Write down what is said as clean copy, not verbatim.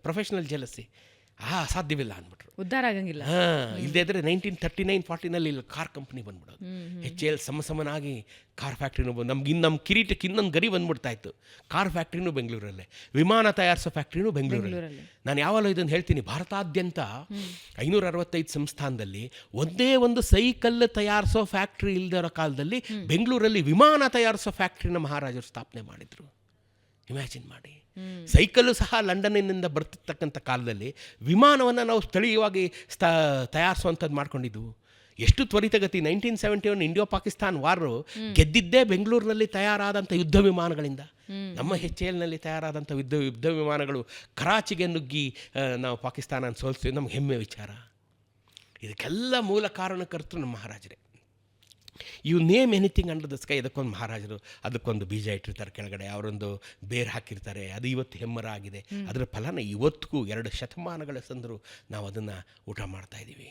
Professional jealousy ಸಾಧ್ಯವಿಲ್ಲ ಅಂದ್ಬಿಟ್ರು. ಉದ್ಧಾರ ಆಗಂಗಿಲ್ಲ. ಇಲ್ಲದೇ ಇದ್ರೆ 1939-40 ಇಲ್ಲಿ ಕಾರ್ ಕಂಪ್ನಿ ಬಂದ್ಬಿಡೋದು. HAL ಸಮನಾಗಿ ಕಾರ್ ಫ್ಯಾಕ್ಟ್ರಿನೂ ನಮ್ಮ ಕಿರೀಟಕ್ಕೆ ಇನ್ನೊಂದು ಗರಿ ಬಂದ್ಬಿಡ್ತಾ ಇತ್ತು. ಕಾರ್ ಫ್ಯಾಕ್ಟ್ರಿನೂ ಬೆಂಗಳೂರಲ್ಲೇ, ವಿಮಾನ ತಯಾರಿಸೋ ಫ್ಯಾಕ್ಟ್ರಿನೂ ಬೆಂಗಳೂರಲ್ಲಿ. ನಾನು ಯಾವಾಗಲೂ ಇದನ್ನು ಹೇಳ್ತೀನಿ, ಭಾರತಾದ್ಯಂತ 565 ಸಂಸ್ಥಾನದಲ್ಲಿ ಒಂದೇ ಒಂದು ಸೈಕಲ್ ತಯಾರಿಸೋ ಫ್ಯಾಕ್ಟ್ರಿ ಇಲ್ಲದಿರೋ ಕಾಲದಲ್ಲಿ ಬೆಂಗಳೂರಲ್ಲಿ ವಿಮಾನ ತಯಾರಿಸೋ ಫ್ಯಾಕ್ಟ್ರಿನ ಮಹಾರಾಜರು ಸ್ಥಾಪನೆ ಮಾಡಿದರು. ಇಮ್ಯಾಜಿನ್ ಮಾಡಿ. ಸೈಕಲ್ಲು ಸಹ ಲಂಡನ್ನಿಂದ ಬರ್ತಿರ್ತಕ್ಕಂಥ ಕಾಲದಲ್ಲಿ ವಿಮಾನವನ್ನು ನಾವು ಸ್ಥಳೀಯವಾಗಿ ತಯಾರಿಸುವಂಥದ್ದು ಮಾಡ್ಕೊಂಡಿದ್ದು. ಎಷ್ಟು ತ್ವರಿತಗತಿ. 1971 ಇಂಡಿಯೋ ಪಾಕಿಸ್ತಾನ್ ವಾರು ಗೆದ್ದಿದ್ದೇ ಬೆಂಗಳೂರಿನಲ್ಲಿ ತಯಾರಾದಂಥ ಯುದ್ಧ ವಿಮಾನಗಳಿಂದ. ನಮ್ಮ HALನಲ್ಲಿ ತಯಾರಾದಂಥ ಯುದ್ಧ ವಿಮಾನಗಳು ಕರಾಚಿಗೆ ನುಗ್ಗಿ ನಾವು ಪಾಕಿಸ್ತಾನ ಸೋಲಿಸ್ತೀವಿ, ನಮ್ಗೆ ಹೆಮ್ಮೆ ವಿಚಾರ. ಇದಕ್ಕೆಲ್ಲ ಮೂಲ ಕಾರಣಕರ್ತರು ನಮ್ಮ ಮಹಾರಾಜರೇ. You name anything under the sky, ಅದಕ್ಕೊಂದು ಮಹಾರಾಜರು ಅದಕ್ಕೊಂದು ಬೀಜ ಇಟ್ಟಿರ್ತಾರೆ ಕೆಳಗಡೆ, ಅವರೊಂದು ಬೇರು ಹಾಕಿರ್ತಾರೆ. ಅದು ಇವತ್ತು ಹೆಮ್ಮರ ಆಗಿದೆ. ಅದರ ಫಲನ ಇವತ್ತಿಗೂ 2 ಶತಮಾನಗಳ ಸಂದರೂ ನಾವು ಅದನ್ನು ಊಟ ಮಾಡ್ತಾಯಿದ್ದೀವಿ.